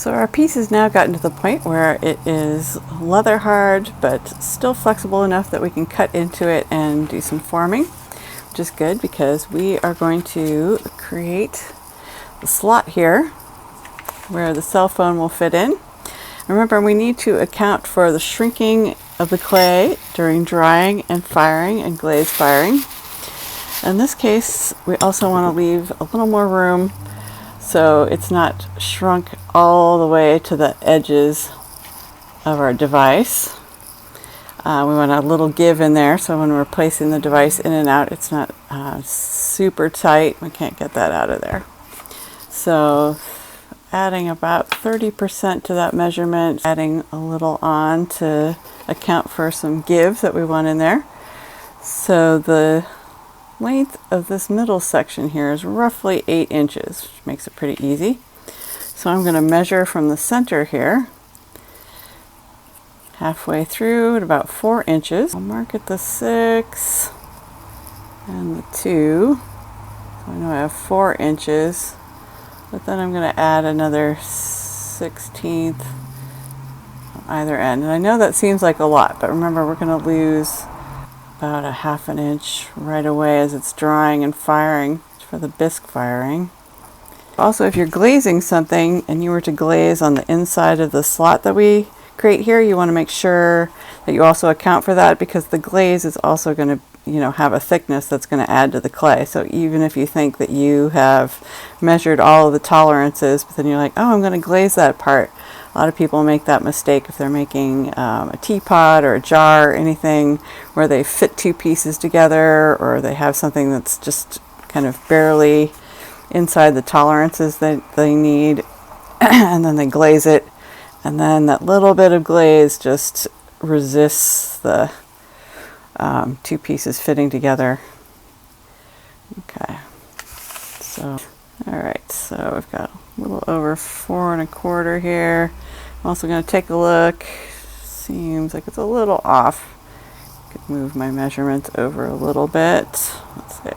So our piece has now gotten to the point where it is leather hard, but still flexible enough that we can cut into it and do some forming, which is good because we are going to create the slot here where the cell phone will fit in. Remember, we need to account for the shrinking of the clay during drying and firing and glaze firing. In this case, we also want to leave a little more room so it's not shrunk all the way to the edges of our device. We want a little give in there so when we're placing the device in and out, it's not super tight. We can't get that out of there. So adding about 30% to that measurement, adding a little on to account for some give that we want in there. So the length of this middle section here is roughly 8 inches, which makes it pretty easy. So I'm going to measure from the center here, halfway through at about 4 inches. I'll mark at the 6 and the 2. So I know I have 4 inches, but then I'm going to add another 1/16 on either end. And I know that seems like a lot, but remember we're going to lose about a 1/2 inch right away as it's drying and firing for the bisque firing. Also, if you're glazing something and you were to glaze on the inside of the slot that we create here, you want to make sure that you also account for that because the glaze is also going to have a thickness that's going to add to the clay. So even if you think that you have measured all of the tolerances, but then you're like, oh, I'm going to glaze that part. A lot of people make that mistake if they're making a teapot or a jar or anything where they fit 2 pieces together, or they have something that's just kind of barely inside the tolerances that they need, and then they glaze it, and then that little bit of glaze just resists the 2 pieces fitting together. Okay, so all right, so we've got a little over 4 1/4 here. I'm also going to take a look. Seems like it's a little off. Could move my measurements over a little bit. Let's see.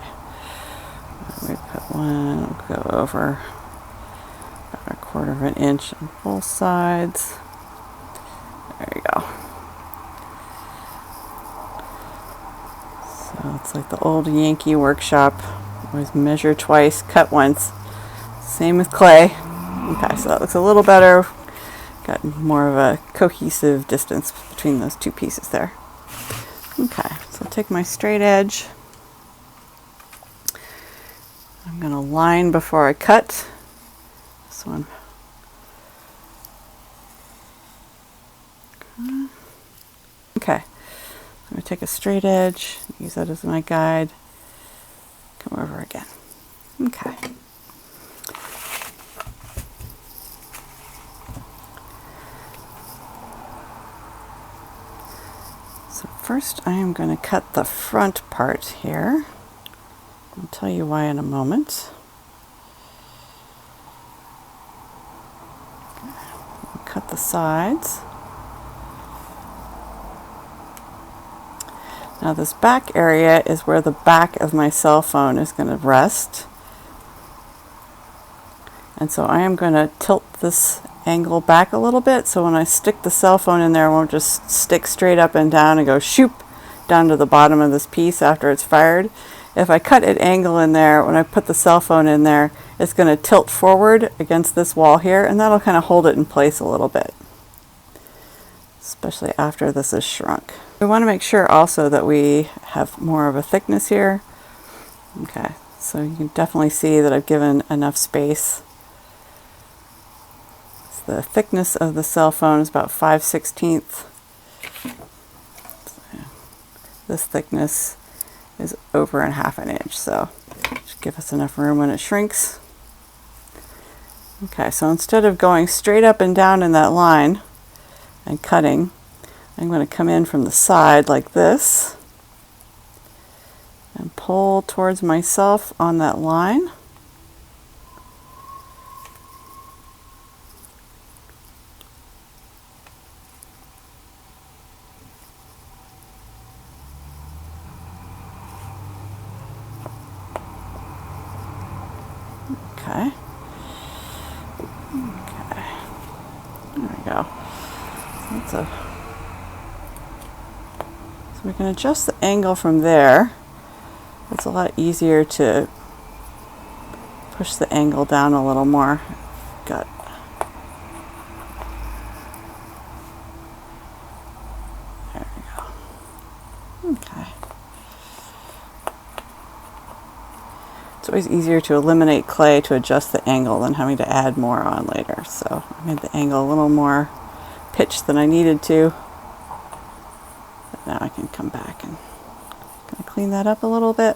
We put one. We'll go over about 1/4 inch on both sides. There you go. So it's like the old Yankee workshop. Always measure twice, cut once. Same with clay. Okay, so that looks a little better. Got more of a cohesive distance between those 2 pieces there. Okay, so I'll take my straight edge. I'm going to line before I cut. This one. Okay, I'm going to take a straight edge, use that as my guide, come over again. Okay. So first I am going to cut the front part here. I'll tell you why in a moment. I'll cut the sides. Now this back area is where the back of my cell phone is going to rest. And so I am going to tilt this angle back a little bit so when I stick the cell phone in there, it won't just stick straight up and down and go shoop down to the bottom of this piece after it's fired. If I cut an angle in there, when I put the cell phone in there, it's going to tilt forward against this wall here, and that'll kind of hold it in place a little bit, especially after this is shrunk. We want to make sure also that we have more of a thickness here. Okay, so you can definitely see that I've given enough space. The thickness of the cell phone is about 5/16. This thickness is over 1/2 inch, so just give us enough room when it shrinks. Okay, so instead of going straight up and down in that line and cutting, I'm going to come in from the side like this and pull towards myself on that line. Okay. Okay. So we can adjust the angle from there. It's a lot easier to push the angle down a little more. Got there we go. Okay. It's always easier to eliminate clay to adjust the angle than having to add more on later. So I made the angle a little more pitched than I needed to. But now I can come back and clean that up a little bit.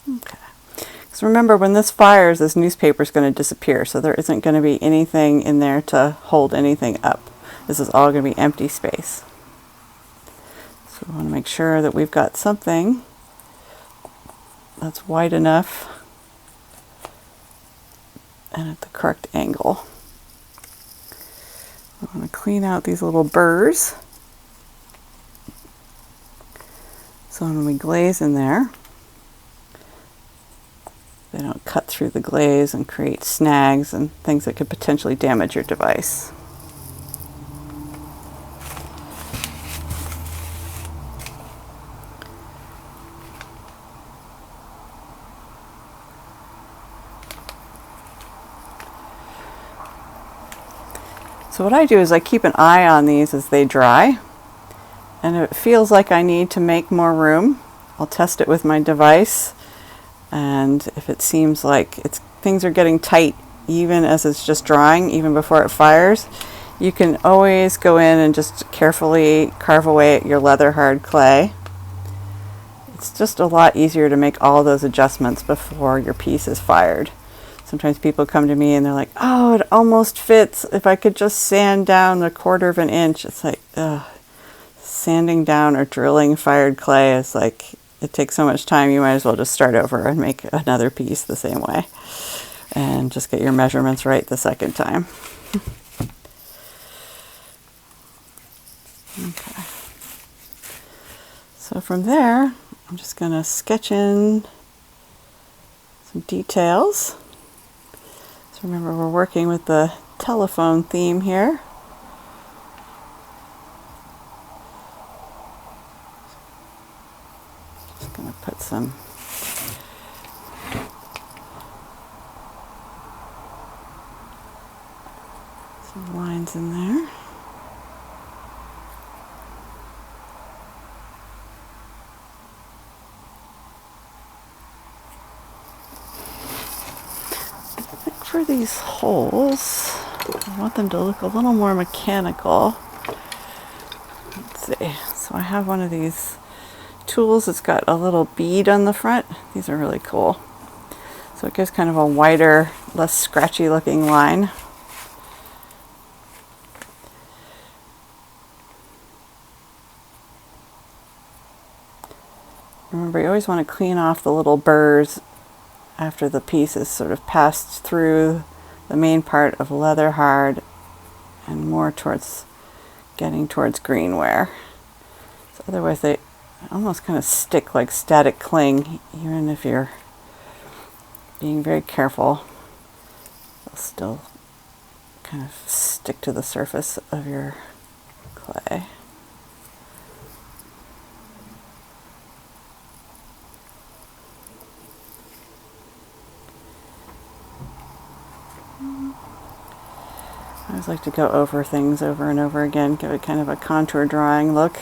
Okay. So remember, when this fires, this newspaper is going to disappear, so there isn't going to be anything in there to hold anything up. This is all going to be empty space. So we want to make sure that we've got something that's wide enough and at the correct angle. I want to clean out these little burrs. So when we glaze in there, they don't cut through the glaze and create snags and things that could potentially damage your device. So what I do is I keep an eye on these as they dry, and if it feels like I need to make more room, I'll test it with my device. And if it seems like things are getting tight even as it's just drying, even before it fires, you can always go in and just carefully carve away at your leather hard clay. It's just a lot easier to make all those adjustments before your piece is fired. Sometimes people come to me and they're like, oh, it almost fits. If I could just sand down a 1/4 of an inch. It's like, ugh. Sanding down or drilling fired clay is like, it takes so much time, you might as well just start over and make another piece the same way. And just get your measurements right the second time. Okay. So from there, I'm just going to sketch in some details. So remember, we're working with the telephone theme here. Just going to put some lines in there. For these holes, I want them to look a little more mechanical. Let's see. So I have one of these tools that's got a little bead on the front. These are really cool. So it gives kind of a wider, less scratchy looking line. Remember, you always want to clean off the little burrs after the piece is sort of passed through the main part of leather hard and more towards getting towards greenware. So otherwise they almost kind of stick like static cling, even if you're being very careful. They'll still kind of stick to the surface of your clay. I always like to go over things over and over again, give it kind of a contour drawing look.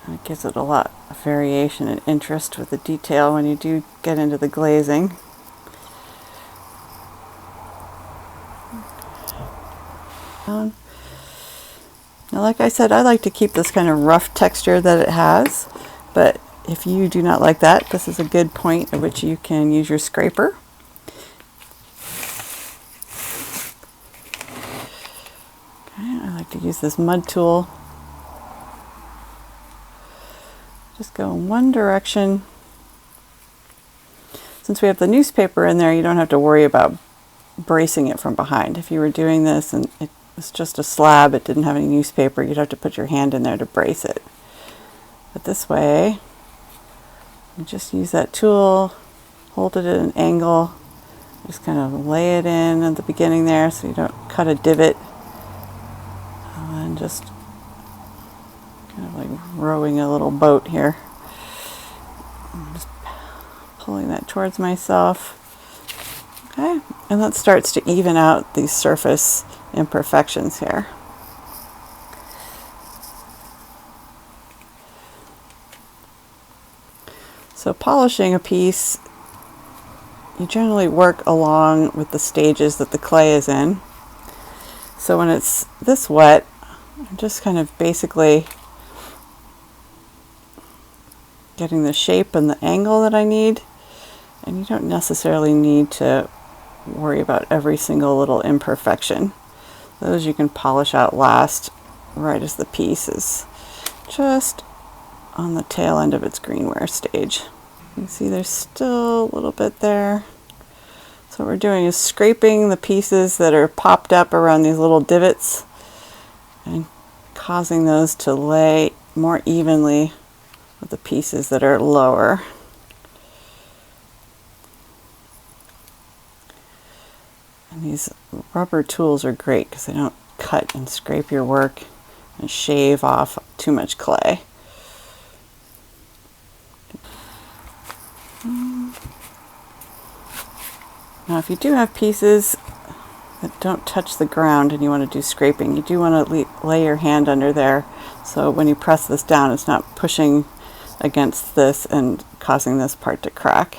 And it gives it a lot of variation and interest with the detail when you do get into the glazing. Now, like I said, I like to keep this kind of rough texture that it has, but if you do not like that, this is a good point at which you can use your scraper. I like to use this mud tool. Just go in one direction. Since we have the newspaper in there, you don't have to worry about bracing it from behind. If you were doing this and it was just a slab, it didn't have any newspaper, you'd have to put your hand in there to brace it. But this way, You just use that tool, hold it at an angle, just kind of lay it in at the beginning there so you don't cut a divot, and then just kind of like rowing a little boat here. I'm just pulling that towards myself. Okay, and that starts to even out these surface imperfections here. So polishing a piece, you generally work along with the stages that the clay is in. So when it's this wet, I'm just kind of basically getting the shape and the angle that I need. And you don't necessarily need to worry about every single little imperfection. Those you can polish out last, right as the piece is just on the tail end of its greenware stage. You can see there's still a little bit there. So what we're doing is scraping the pieces that are popped up around these little divots and causing those to lay more evenly with the pieces that are lower. And these rubber tools are great because they don't cut and scrape your work and shave off too much clay. Now if you do have pieces that don't touch the ground and you want to do scraping, you do want to lay your hand under there so when you press this down it's not pushing against this and causing this part to crack.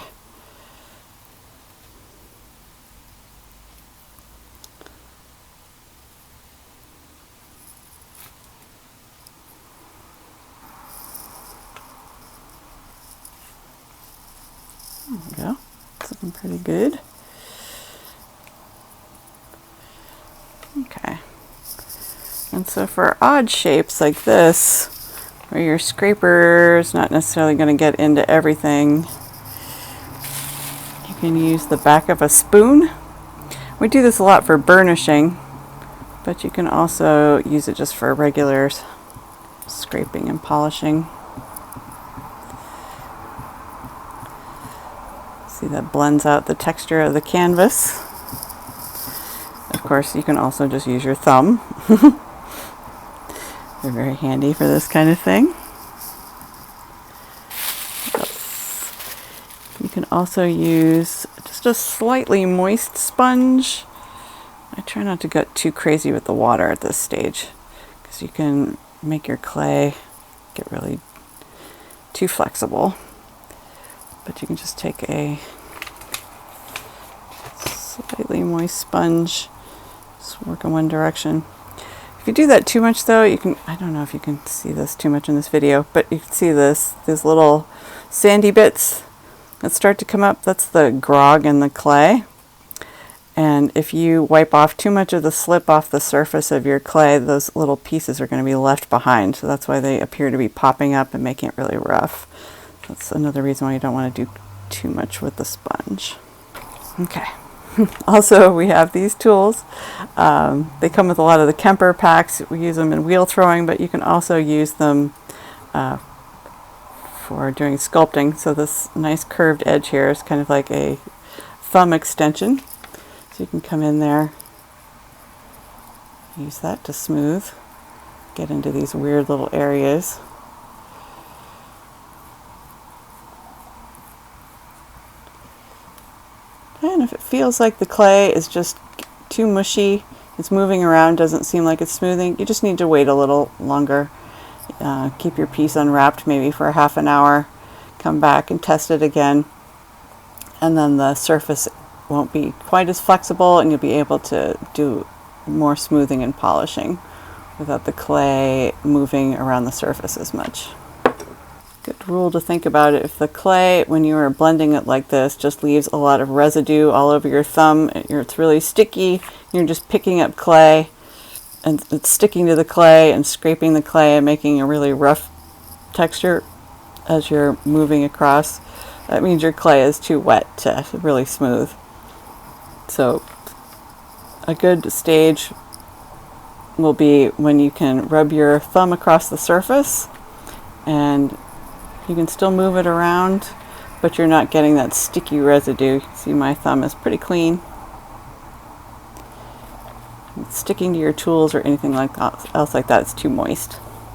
There we go. It's looking pretty good. Okay. And so for odd shapes like this, where your scraper is not necessarily going to get into everything, you can use the back of a spoon. We do this a lot for burnishing, but you can also use it just for regular scraping and polishing. See, that blends out the texture of the canvas. Of course, you can also just use your thumb. They're very handy for this kind of thing. You can also use just a slightly moist sponge. I try not to get too crazy with the water at this stage because you can make your clay get really too flexible. But you can just take a slightly moist sponge, just work in one direction. If you do that too much though, you can, I don't know if you can see this too much in this video, but you can see these little sandy bits that start to come up. That's the grog in the clay. And if you wipe off too much of the slip off the surface of your clay, those little pieces are going to be left behind. So that's why they appear to be popping up and making it really rough. That's another reason why you don't want to do too much with the sponge. Okay. Also, we have these tools. They come with a lot of the Kemper packs. We use them in wheel throwing, but you can also use them for doing sculpting. So this nice curved edge here is kind of like a thumb extension. So you can come in there, use that to smooth, get into these weird little areas. And if it feels like the clay is just too mushy, it's moving around, doesn't seem like it's smoothing, you just need to wait a little longer. Keep your piece unwrapped maybe for a half an hour, come back and test it again, and then the surface won't be quite as flexible and you'll be able to do more smoothing and polishing without the clay moving around the surface as much. Good rule to think about it. If the clay, when you are blending it like this, just leaves a lot of residue all over your thumb, it's really sticky, you're just picking up clay and it's sticking to the clay and scraping the clay and making a really rough texture as you're moving across, that means your clay is too wet to really smooth. So a good stage will be when you can rub your thumb across the surface and you can still move it around, but you're not getting that sticky residue. See, my thumb is pretty clean. Sticking to your tools or anything like that, else like that is too moist.